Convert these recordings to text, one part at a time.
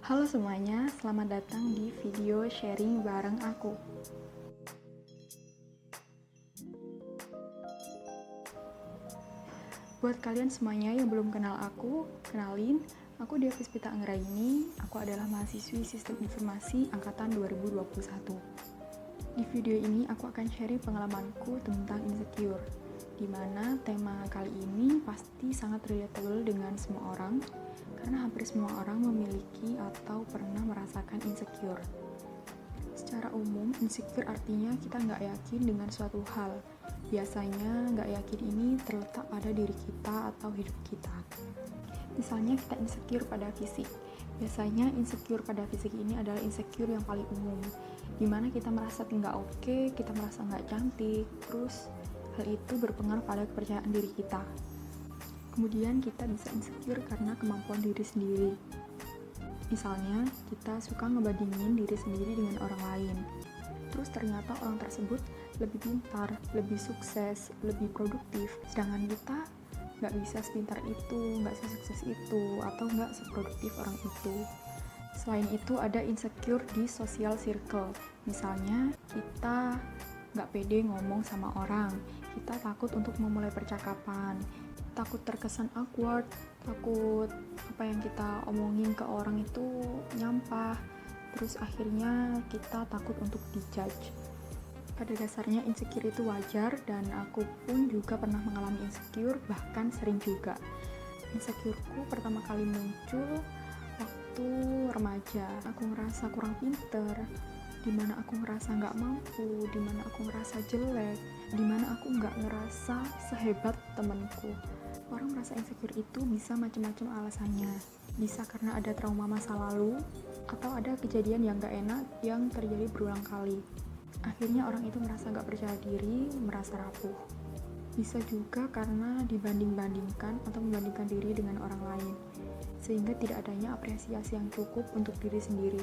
Halo semuanya, selamat datang di video sharing bareng aku. Buat kalian semuanya yang belum kenal aku, kenalin, aku Dia Puspita Anggraini. Aku adalah mahasiswi Sistem Informasi Angkatan 2021. Di video ini aku akan sharing pengalamanku tentang insecure, di mana tema kali ini pasti sangat relatable dengan semua orang, karena hampir semua orang memiliki atau pernah merasakan insecure. Secara umum, insecure artinya kita nggak yakin dengan suatu hal. Biasanya nggak yakin ini terletak pada diri kita atau hidup kita. Misalnya kita insecure pada fisik. Biasanya insecure pada fisik ini adalah insecure yang paling umum, dimana kita merasa nggak oke, kita merasa nggak cantik, terus hal itu berpengaruh pada kepercayaan diri kita. Kemudian kita bisa insecure karena kemampuan diri sendiri. Misalnya, kita suka ngebandingin diri sendiri dengan orang lain. Terus ternyata orang tersebut lebih pintar, lebih sukses, lebih produktif, sedangkan kita nggak bisa sepintar itu, nggak sesukses itu, atau nggak seproduktif orang itu. Selain itu ada insecure di social circle. Misalnya kita nggak pede ngomong sama orang, kita takut untuk memulai percakapan, takut terkesan awkward, takut apa yang kita omongin ke orang itu nyampah, terus akhirnya kita takut untuk dijudge. Pada dasarnya insecure itu wajar, dan aku pun juga pernah mengalami insecure, bahkan sering juga. Insecureku pertama kali muncul waktu remaja. Aku ngerasa kurang pinter, dimana aku ngerasa nggak mampu, dimana aku ngerasa jelek, dimana aku nggak ngerasa sehebat temenku. Orang merasa insecure itu bisa macam-macam alasannya. Bisa karena ada trauma masa lalu, atau ada kejadian yang nggak enak yang terjadi berulang kali. Akhirnya orang itu merasa gak percaya diri, merasa rapuh. Bisa juga karena dibanding-bandingkan atau membandingkan diri dengan orang lain, sehingga tidak adanya apresiasi yang cukup untuk diri sendiri.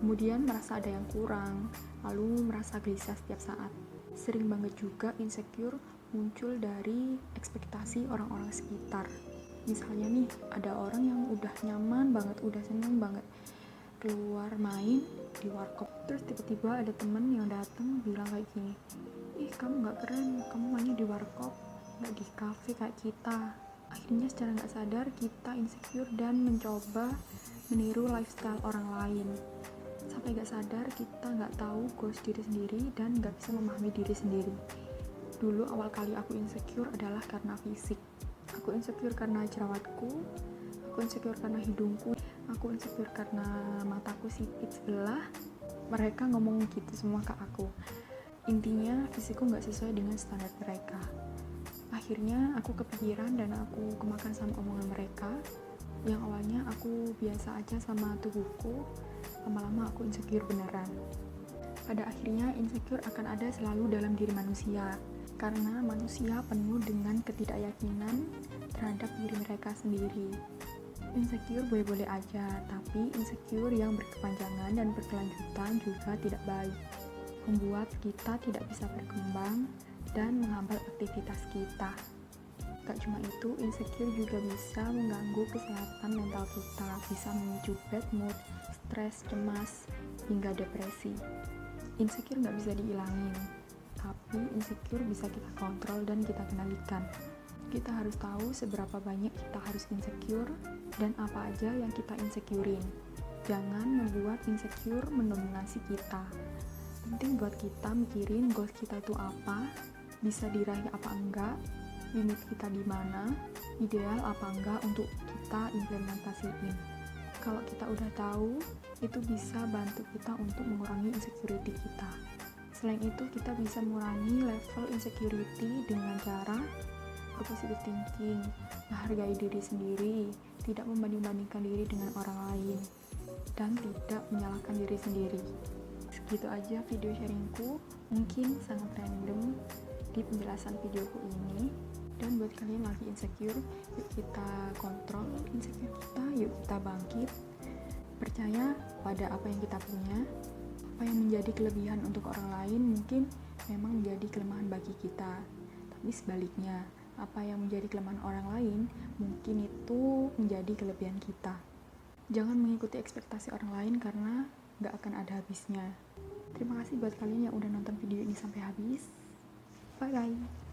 Kemudian merasa ada yang kurang, lalu merasa gelisah setiap saat. Sering banget juga insecure muncul dari ekspektasi orang-orang sekitar. Misalnya nih, ada orang yang udah nyaman banget, udah seneng banget keluar main di warkop, terus tiba-tiba ada temen yang datang bilang kayak gini, ih kamu nggak keren, kamu mainnya di warkop, nggak di cafe kayak kita. Akhirnya secara nggak sadar kita insecure dan mencoba meniru lifestyle orang lain. Sampai nggak sadar kita nggak tahu goals diri sendiri dan nggak bisa memahami diri sendiri. Dulu awal kali aku insecure adalah karena fisik. Aku insecure karena jerawatku, aku insecure karena hidungku, aku insecure karena mataku sipit sebelah. Mereka ngomong gitu semua ke aku. Intinya fisikku gak sesuai dengan standar mereka. Akhirnya aku kepikiran dan aku kemakan sama omongan mereka. Yang awalnya aku biasa aja sama tubuhku, lama-lama aku insecure beneran. Pada akhirnya insecure akan ada selalu dalam diri manusia, karena manusia penuh dengan ketidakyakinan terhadap diri mereka sendiri. Insecure boleh-boleh aja, tapi insecure yang berkepanjangan dan berkelanjutan juga tidak baik, membuat kita tidak bisa berkembang dan menghambat aktivitas kita. Gak cuma itu, insecure juga bisa mengganggu kesehatan mental kita, bisa memicu bad mood, stres, cemas, hingga depresi. Insecure gak bisa dihilangin, tapi insecure bisa kita kontrol dan kita kendalikan. Kita harus tahu seberapa banyak kita harus insecure dan apa aja yang kita insecurein. Jangan membuat insecure mendominasi kita. Penting buat kita mikirin goals kita itu apa, bisa diraih apa enggak, limit kita di mana, ideal apa enggak untuk kita implementasiin. Kalau kita udah tahu, itu bisa bantu kita untuk mengurangi insecurity kita. Selain itu, kita bisa mengurangi level insecurity dengan cara positive thinking, menghargai diri sendiri, tidak membanding-bandingkan diri dengan orang lain, dan tidak menyalahkan diri sendiri. Segitu aja video sharingku, mungkin sangat random di penjelasan videoku ini. Dan buat kalian lagi insecure, yuk kita kontrol insecure kita, yuk kita bangkit, percaya pada apa yang kita punya. Apa yang menjadi kelebihan untuk orang lain mungkin memang menjadi kelemahan bagi kita, tapi sebaliknya, Apa yang menjadi kelemahan orang lain, mungkin itu menjadi kelebihan kita. Jangan mengikuti ekspektasi orang lain karena gak akan ada habisnya. Terima kasih buat kalian yang udah nonton video ini sampai habis. Bye-bye.